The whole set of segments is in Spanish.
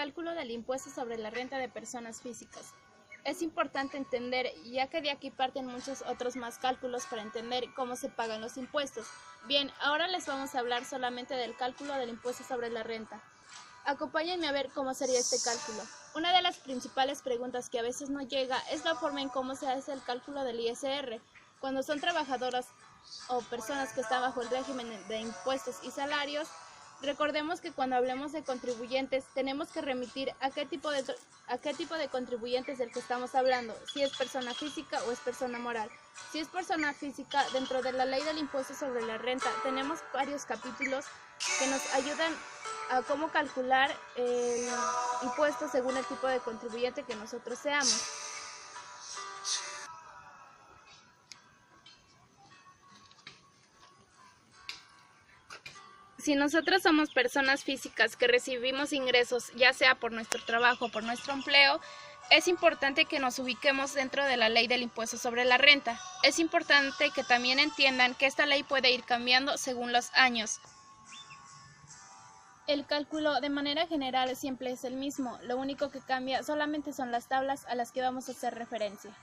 cálculo del impuesto sobre la renta de personas físicas. Es importante entender, ya que de aquí parten muchos otros más cálculos para entender cómo se pagan los impuestos. Bien, ahora les vamos a hablar solamente del cálculo del impuesto sobre la renta. Acompáñenme a ver cómo sería este cálculo. Una de las principales preguntas que a veces no llega es la forma en cómo se hace el cálculo del ISR. Cuando son trabajadoras o personas que están bajo el régimen de impuestos y salarios, recordemos que cuando hablemos de contribuyentes tenemos que remitir a qué tipo de contribuyentes del que estamos hablando, si es persona física o es persona moral. Si es persona física, dentro de la ley del impuesto sobre la renta tenemos varios capítulos que nos ayudan a cómo calcular el impuesto según el tipo de contribuyente que nosotros seamos. Si nosotros somos personas físicas que recibimos ingresos, ya sea por nuestro trabajo o por nuestro empleo, es importante que nos ubiquemos dentro de la ley del impuesto sobre la renta. Es importante que también entiendan que esta ley puede ir cambiando según los años. El cálculo de manera general siempre es el mismo, lo único que cambia solamente son las tablas a las que vamos a hacer referencia.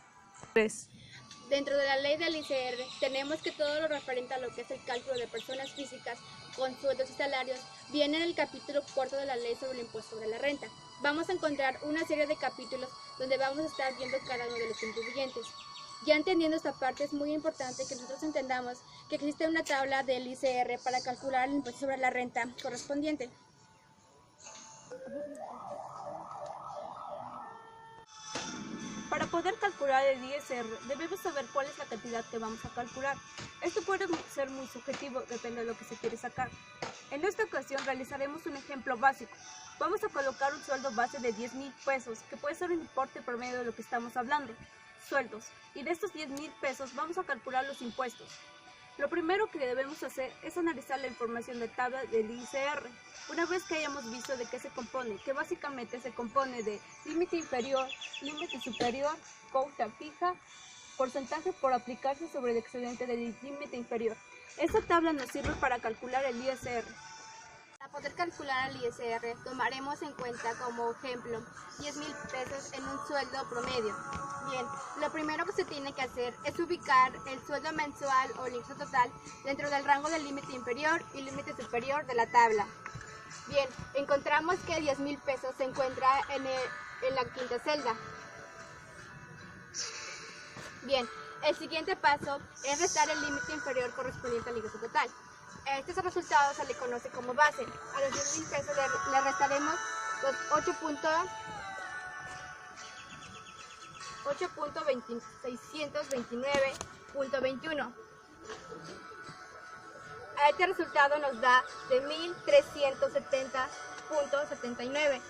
Dentro de la ley del ICR tenemos que todo lo referente a lo que es el cálculo de personas físicas con sueldos y salarios viene en el capítulo 4 de la ley sobre el impuesto sobre la renta. Vamos a encontrar una serie de capítulos donde vamos a estar viendo cada uno de los contribuyentes. Ya entendiendo esta parte, es muy importante que nosotros entendamos que existe una tabla del ICR para calcular el impuesto sobre la renta correspondiente. Para poder calcular el ISR, debemos saber cuál es la cantidad que vamos a calcular. Esto puede ser muy subjetivo, depende de lo que se quiere sacar. En esta ocasión realizaremos un ejemplo básico. Vamos a colocar un sueldo base de 10,000 pesos, que puede ser un importe promedio de lo que estamos hablando, sueldos. Y de estos 10,000 pesos vamos a calcular los impuestos. Lo primero que debemos hacer es analizar la información de tabla del ICR. Una vez que hayamos visto de qué se compone, que básicamente se compone de límite inferior, límite superior, cuota fija, porcentaje por aplicarse sobre el excedente del límite inferior. Esta tabla nos sirve para calcular el ISR. Para poder calcular el ISR, tomaremos en cuenta como ejemplo 10,000 pesos en un sueldo promedio. Bien, lo primero que se tiene que hacer es ubicar el sueldo mensual o el ingreso total dentro del rango del límite inferior y límite superior de la tabla. Bien, encontramos que 10,000 pesos se encuentra en la quinta celda. Bien, el siguiente paso es restar el límite inferior correspondiente al ingreso total. Este resultado se le conoce como base. A los 10,000 pesos le restaremos los 8.629.21. A este resultado nos da de 1.370.79.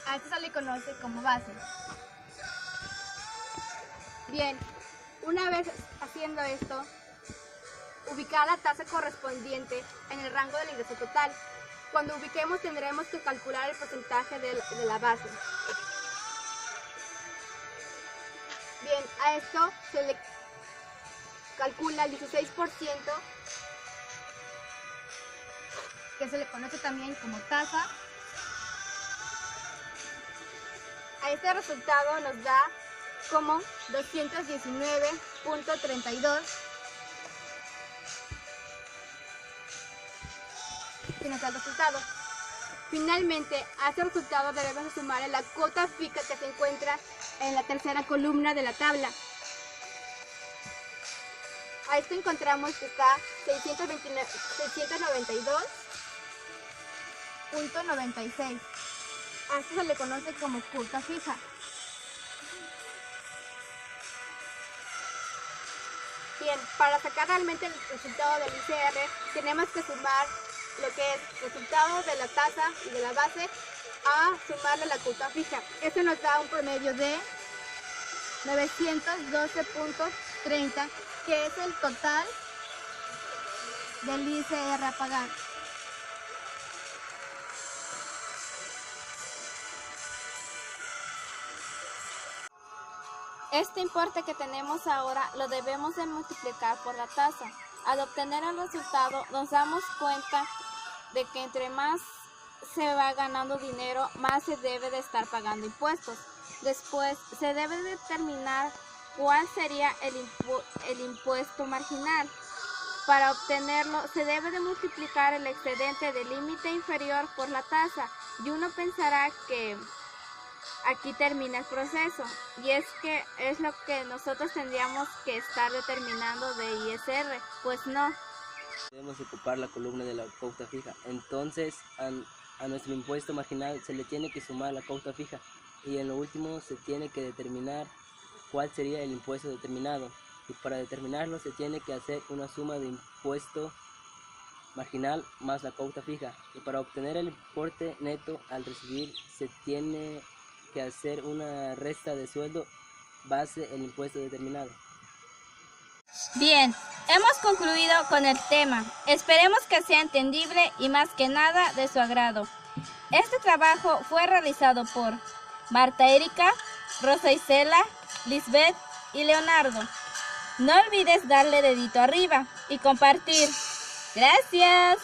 A este se le conoce como base. Bien, una vez haciendo esto, ubicar la tasa correspondiente en el rango del ingreso total. Cuando ubiquemos tendremos que calcular el porcentaje de la base. Bien, a esto se le calcula el 16%, que se le conoce también como tasa. A este resultado nos da como 219.32. Que nos da el resultado. Finalmente, a este resultado debemos sumarle la cuota fija que se encuentra en la tercera columna de la tabla. A esto encontramos que está 692.96. A esto se le conoce como cuota fija. Bien, para sacar realmente el resultado del ICR tenemos que sumar lo que es resultado de la tasa y de la base a sumarle la cuota fija. Esto nos da un promedio de 912.30, que es el total del ICR a pagar. Este importe que tenemos ahora lo debemos de multiplicar por la tasa. Al obtener el resultado nos damos cuenta de que entre más se va ganando dinero, más se debe de estar pagando impuestos. Después se debe determinar cuál sería el impuesto marginal. Para obtenerlo se debe de multiplicar el excedente del límite inferior por la tasa, y uno pensará que aquí termina el proceso, y es que es lo que nosotros tendríamos que estar determinando de ISR, pues no. Debemos ocupar la columna de la cuota fija, entonces a nuestro impuesto marginal se le tiene que sumar la cuota fija, y en lo último se tiene que determinar cuál sería el impuesto determinado, y para determinarlo se tiene que hacer una suma de impuesto marginal más la cuota fija, y para obtener el importe neto al recibir se tiene que hacer una resta de sueldo base el impuesto determinado. Bien, hemos concluido con el tema. Esperemos que sea entendible y más que nada de su agrado. Este trabajo fue realizado por Marta Erika, Rosa Isela, Lisbeth y Leonardo. No olvides darle dedito arriba y compartir. ¡Gracias!